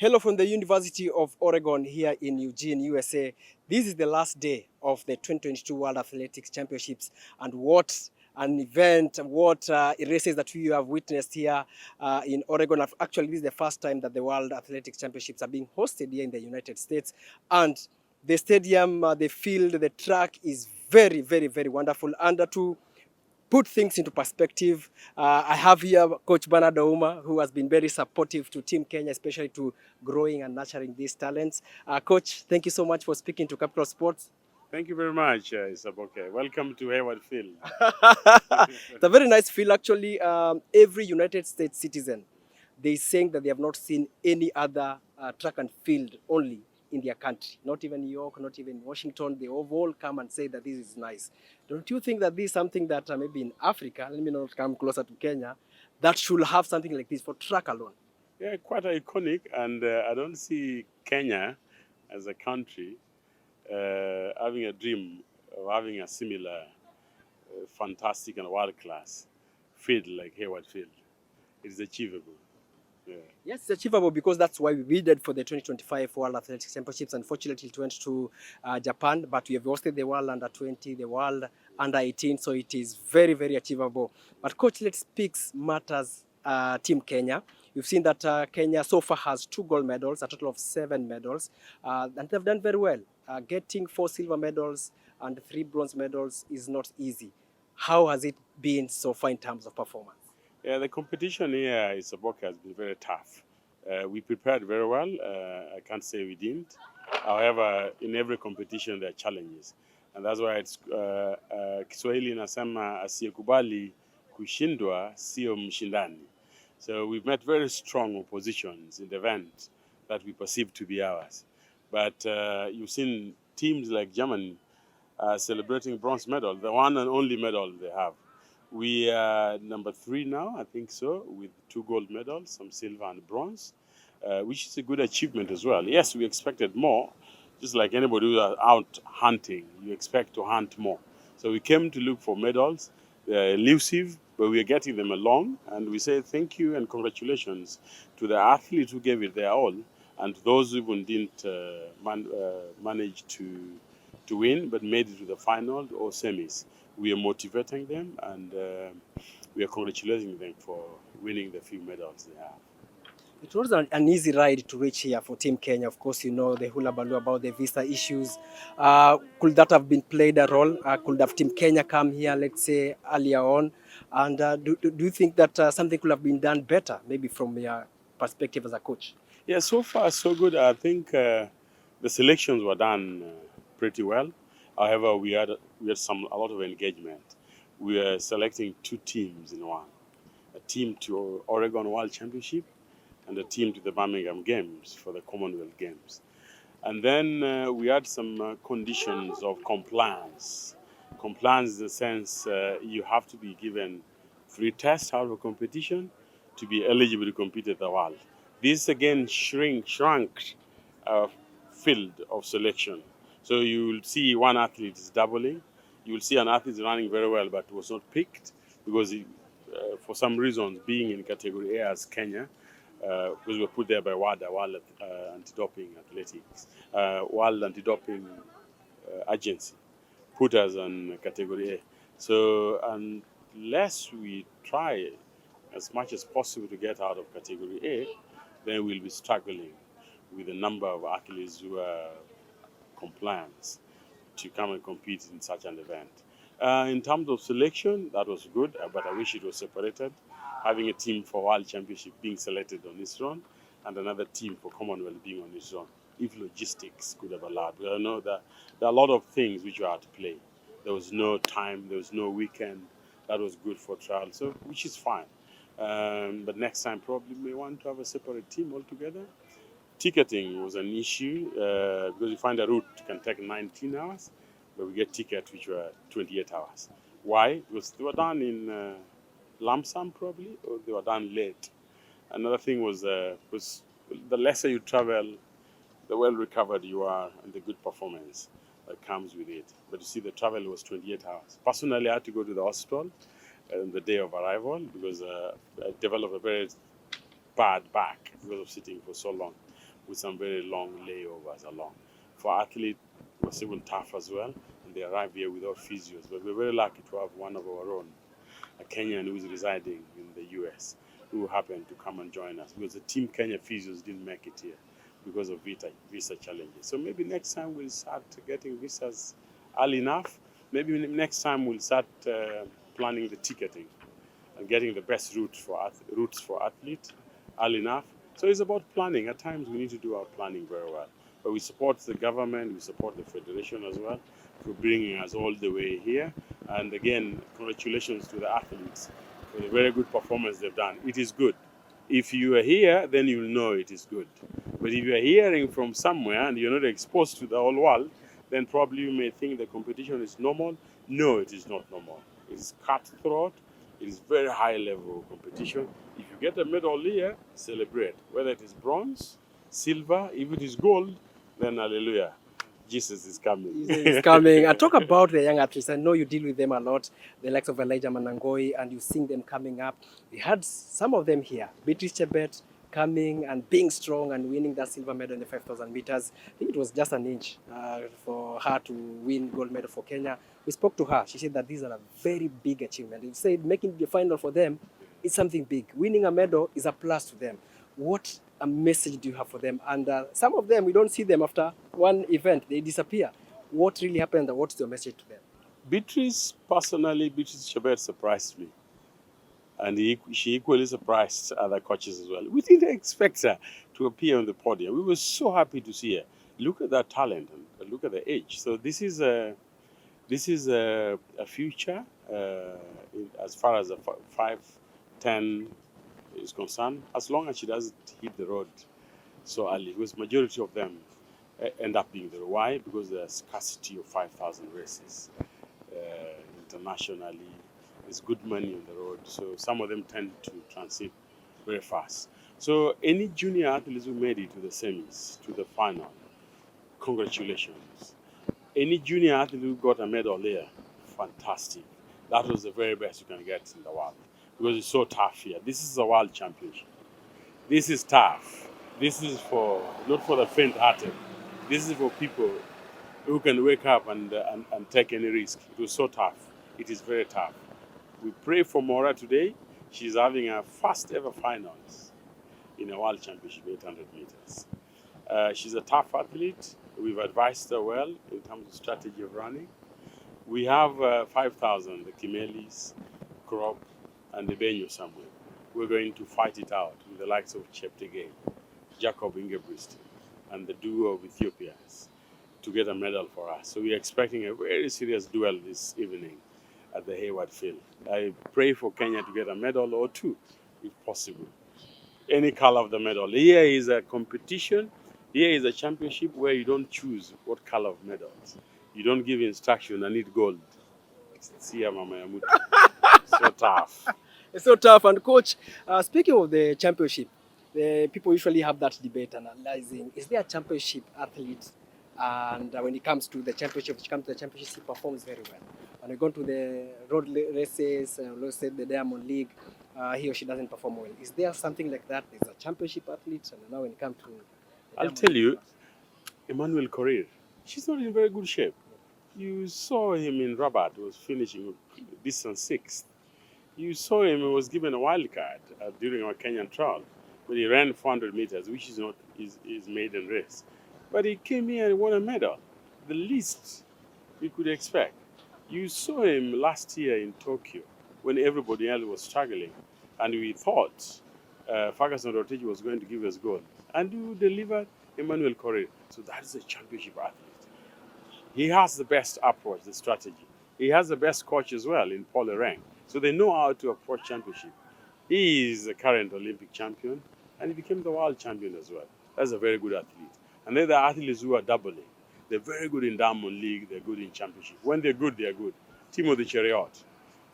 Hello from the University of Oregon here in Eugene, USA. This is the last day of the 2022 World Athletics Championships, and what an event, what races that we have witnessed here in Oregon. Actually, this is the first time that the World Athletics Championships are being hosted here in the United States, and the stadium, the field, the track is very, very, very wonderful. And to put things into perspective, I have here Coach Bernard Ouma, who has been very supportive to Team Kenya, especially to growing and nurturing these talents. Coach, thank you so much for speaking to Capital Sports. Thank you very much, Isaboke. Welcome to Hayward Field. It's a very nice feel, actually. Every United States citizen, they saying that they have not seen any other track and field only in their country. Not even New York, not even Washington. They all come and say that this is nice. Don't you think that this is something that maybe in Africa, let me not come closer to Kenya, that should have something like this for track alone? Yeah, quite iconic, and I don't see Kenya as a country having a dream of having a similar fantastic and world-class field like Hayward Field. It is achievable. Yeah. Yes, it's achievable because that's why we bid for the 2025 World Athletics Championships. Unfortunately, it went to Japan, but we have hosted the World Under 20, the World Under 18, so it is very, very achievable. But coach, let's speak matters. Team Kenya. You've seen that Kenya so far has 2 gold medals, a total of 7 medals, and they've done very well. Getting 4 silver medals and 3 bronze medals is not easy. How has it been so far in terms of performance? Yeah, the competition here in Isaboke has been very tough. We prepared very well. I can't say we didn't. However, in every competition there are challenges, and that's why it's Kiswahili inasema asiyekubali kushindwa sio mshindani. So we've met very strong oppositions in the event that we perceive to be ours. But you've seen teams like Germany celebrating bronze medal, the one and only medal they have. We are number 3 now, I think so, with 2 gold medals, some silver and bronze, which is a good achievement as well. Yes, we expected more. Just like anybody who is out hunting, you expect to hunt more. So we came to look for medals. They're elusive, but we are getting them along. And we say thank you and congratulations to the athletes who gave it their all, and those who even didn't manage to win, but made it to the final or semis. We are motivating them, and we are congratulating them for winning the few medals they have. It was an easy ride to reach here for Team Kenya. Of course, you know the hula baloo about the visa issues. Could that have been played a role? Could have Team Kenya come here, let's say, earlier on? And do you think that something could have been done better, maybe from your perspective as a coach? Yeah, so far so good. I think the selections were done pretty well. However, we had a lot of engagement. We are selecting 2 teams in one: a team to Oregon World Championship and a team to the Birmingham Games for the Commonwealth Games. And then we had some conditions of compliance. Compliance in the sense you have to be given 3 tests out of a competition to be eligible to compete at the World. This again shrunk field of selection. So you will see one athlete is doubling. You will see an athlete is running very well but was not picked because for some reasons, being in category A as Kenya, because we were put there by WADA, World Anti-Doping Athletics, World Anti-Doping Agency, put us on category A. So unless we try as much as possible to get out of category A, then we'll be struggling with a number of athletes who are compliant to come and compete in such an event. In terms of selection, that was good, but I wish it was separated. Having a team for World Championship being selected on its own and another team for Commonwealth being on its own, if logistics could have allowed. I know that there are a lot of things which were at play. There was no time, there was no weekend. That was good for trial, so which is fine. But next time probably may want to have a separate team altogether. Ticketing was an issue because you find a route can take 19 hours, but we get tickets which were 28 hours. Why? Because they were done in lump sum probably, or they were done late. Another thing was the lesser you travel, the well recovered you are and the good performance that comes with it. But you see, the travel was 28 hours. Personally, I had to go to the hospital on the day of arrival because I developed a very bad back because of sitting for so long. with some very long layovers along. For athletes, it was even tough as well, and they arrived here without physios. But we're very lucky to have one of our own, a Kenyan who is residing in the US, who happened to come and join us because the Team Kenya physios didn't make it here because of visa challenges. So maybe next time we'll start getting visas early enough. Maybe next time we'll start planning the ticketing and getting the best routes for athletes early enough. So it's about planning. At times we need to do our planning very well. But we support the government, we support the federation as well for bringing us all the way here. And again, congratulations to the athletes for the very good performance they've done. It is good. If you are here, then you'll know it is good. But if you are hearing from somewhere and you're not exposed to the whole world, then probably you may think the competition is normal. No, it is not normal. It's cutthroat. It is very high level competition. If you get a medal here, celebrate. Whether it is bronze, silver, if it is gold, then hallelujah. Jesus is coming. Jesus is coming. And talk about the young athletes. I know you deal with them a lot, the likes of Elijah Manangoi, and you sing them coming up. We had some of them here. Beatrice Chebet coming and being strong and winning that silver medal in the 5,000 meters. I think it was just an inch for her to win gold medal for Kenya. We spoke to her. She said that these are a very big achievement. She said making the final for them is something big. Winning a medal is a plus to them. What a message do you have for them? And some of them, we don't see them after one event. They disappear. What really happened and what's your message to them? Beatrice Chebet surprised me. And she equally surprised other coaches as well. We didn't expect her to appear on the podium. We were so happy to see her. Look at that talent and look at the age. So this is a future as far as the 5-10 is concerned, as long as she doesn't hit the road so early, because majority of them end up being there. Why? Because there's scarcity of 5,000 races internationally. There's good money on the road, so some of them tend to transit very fast. So any junior athletes who made it to the semis, to the final, congratulations. Any junior athlete who got a medal there, fantastic. That was the very best you can get in the world because it's so tough here. This is a world championship. This is tough. This is not for the faint-hearted. This is for people who can wake up and take any risk. It was so tough. It is very tough. We pray for Maura today. She's having her first ever finals in a world championship, 800 meters. She's a tough athlete. We've advised her well in terms of strategy of running. We have 5,000, the Kimelis, Crop, and the Benyo Samuel. We're going to fight it out with the likes of Cheptegei, Jacob Ingebrigtsen, and the duo of Ethiopians to get a medal for us. So we're expecting a very serious duel this evening at the Hayward Field. I pray for Kenya to get a medal or two, if possible. Any color of the medal. Here is a competition. Here is a championship where you don't choose what color of medals. You don't give instruction, I need gold. See, Mama Yamutu. So tough. It's so tough. And coach, speaking of the championship, the people usually have that debate analyzing, is there a championship athlete? And when it comes to the championship, he performs very well. When we go to the road races, let's say the Diamond League, he or she doesn't perform well. Is there something like that? There's a championship athlete, and now when it comes to I'll tell you, Emmanuel Korir, she's not in very good shape. You saw him in Rabat, was finishing distance 6th. You saw him, he was given a wild card during our Kenyan trial, but he ran 400 meters, which is not his maiden race. But he came here and won a medal, the least you could expect. You saw him last year in Tokyo when everybody else was struggling, and we thought Ferguson Rotich was going to give us gold. And you delivered Emmanuel Korir. So that is a championship athlete. He has the best approach, the strategy. He has the best coach as well in Paul Reng. So they know how to approach championship. He is the current Olympic champion, and he became the world champion as well. That's a very good athlete. And then the athletes who are doubling. They're very good in Diamond League, they're good in championship. When they're good, they're good. Timothy Cheriot.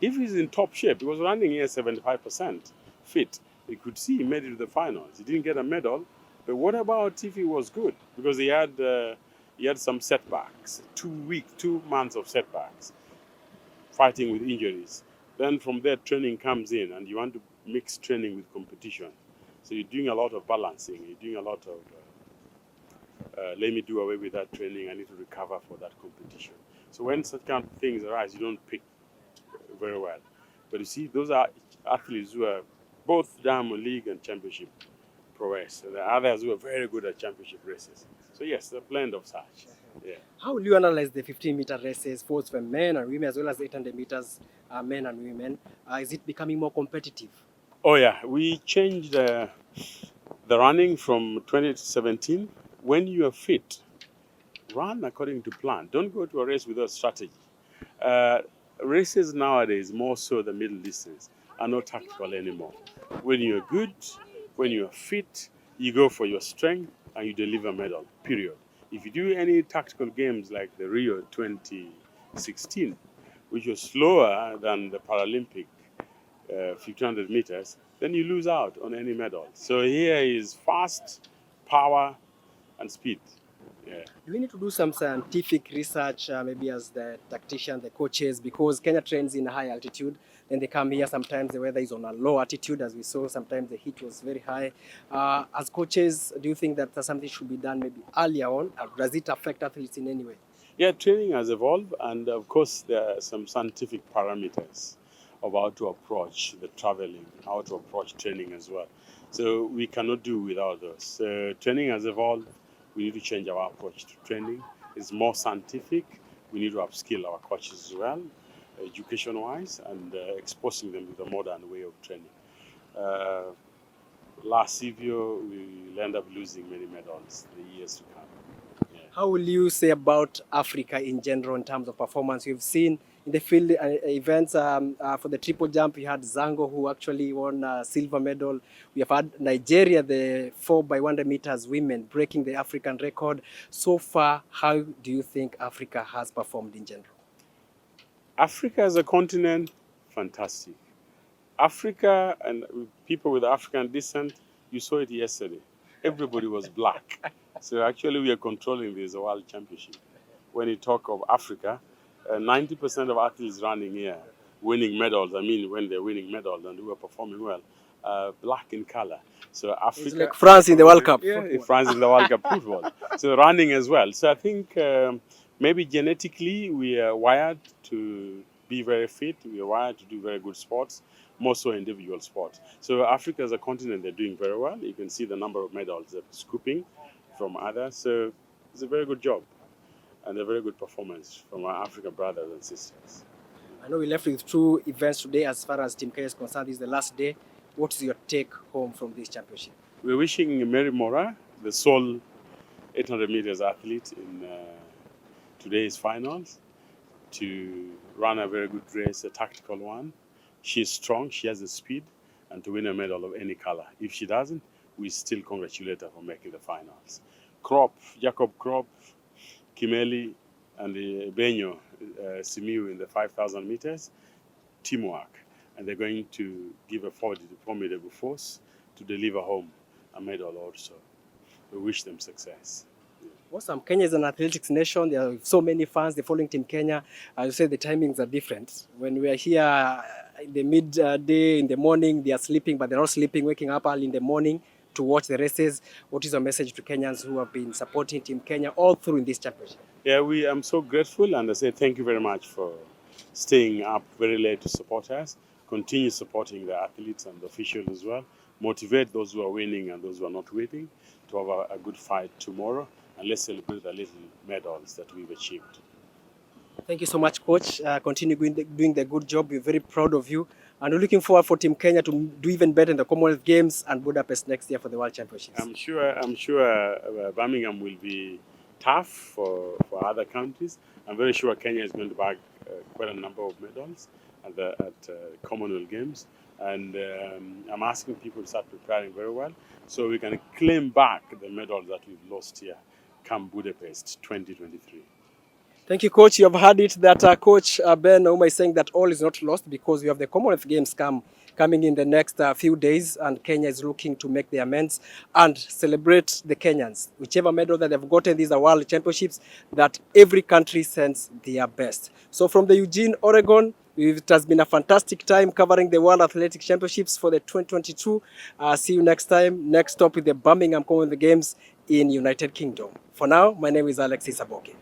If he's in top shape, he was running here 75% fit. You could see he made it to the finals. He didn't get a medal, but what about if he was good? Because he had some setbacks, 2 months of setbacks, fighting with injuries. Then from there, training comes in, and you want to mix training with competition. So you're doing a lot of balancing. You're doing a lot of let me do away with that training. I need to recover for that competition. So when such kind of things arise, you don't pick very well. But you see, those are athletes who are both Diamond League and Championship prowess. And there are others who are very good at championship races. So yes, a blend of such. Yeah. How will you analyze the 15-meter races, both for men and women, as well as 800 meters, men and women? Is it becoming more competitive? Oh yeah, we changed the running from 2017. When you are fit, run according to plan. Don't go to a race without strategy. Uh, Races nowadays, more so the middle distance, are not tactical anymore. When you're good, when you're fit, you go for your strength and you deliver medal, period. If you do any tactical games like the Rio 2016, which was slower than the Paralympic 1500 meters, then you lose out on any medal. So here is fast, power, and speed. Yeah. Do we need to do some scientific research, maybe as the tactician, the coaches, because Kenya trains in high altitude, then they come here, sometimes the weather is on a low altitude, as we saw, sometimes the heat was very high. As coaches, do you think that something should be done maybe earlier on, or does it affect athletes in any way? Yeah, training has evolved, and of course, there are some scientific parameters of how to approach the traveling, how to approach training as well. So we cannot do without those. Training has evolved. We need to change our approach to training. It's more scientific. We need to upskill our coaches as well, education-wise, and exposing them to the modern way of training. Last year, we end up losing many medals in the years to come. Yeah. How will you say about Africa in general in terms of performance? We've seen in the field events for the triple jump, we had Zango who actually won a silver medal. We have had Nigeria, the 4x100 meters women, breaking the African record. So far, how do you think Africa has performed in general? Africa as a continent, fantastic. Africa and people with African descent, you saw it yesterday. Everybody was black. So actually we are controlling this World Championship. When you talk of Africa, 90% of athletes running here, winning medals, I mean when they're winning medals and who are performing well, black in color. So Africa... It's like France in the World Cup. Yeah, France in the World Cup football. So running as well. So I think maybe genetically we are wired to be very fit. We are wired to do very good sports, more so individual sports. So Africa as a continent, they're doing very well. You can see the number of medals they're scooping from others. So it's a very good job and a very good performance from our African brothers and sisters. I know we left with 2 events today as far as Team Kenya is concerned. This is the last day. What is your take home from this championship? We're wishing Mary Mora, the sole 800 meters athlete in today's finals, to run a very good race, a tactical one. She's strong, she has the speed, and to win a medal of any color. If she doesn't, we still congratulate her for making the finals. Jacob Krop, Kimeli, and Benyo Simiu in the 5,000 meters, teamwork. And they're going to give a formidable force to deliver home a medal also. We wish them success. Awesome. Kenya is an athletics nation. There are so many fans. They're following Team Kenya. As you say, the timings are different. When we are here in the midday, in the morning, they are sleeping, but they're not sleeping, waking up early in the morning to watch the races. What is your message to Kenyans who have been supporting Team Kenya all through in this championship? Yeah, I'm so grateful, and I say thank you very much for staying up very late to support us. Continue supporting the athletes and the officials as well. Motivate those who are winning and those who are not winning to have a good fight tomorrow. And let's celebrate the little medals that we've achieved. Thank you so much, Coach. Continue doing the good job. We're very proud of you. And we're looking forward for Team Kenya to do even better in the Commonwealth Games and Budapest next year for the World Championships. I'm sure Birmingham will be tough for other countries. I'm very sure Kenya is going to bag quite a number of medals at Commonwealth Games. And I'm asking people to start preparing very well so we can claim back the medals that we've lost here come Budapest 2023. Thank you, Coach. You have heard it that Coach Ben Ouma is saying that all is not lost because we have the Commonwealth Games coming in the next few days, and Kenya is looking to make the amends and celebrate the Kenyans. Whichever medal that they've gotten, these are World Championships, that every country sends their best. So from the Eugene, Oregon, it has been a fantastic time covering the World Athletics Championships for the 2022. See you next time. Next stop with the Birmingham Commonwealth Games in United Kingdom. For now, my name is Alexis Saboke.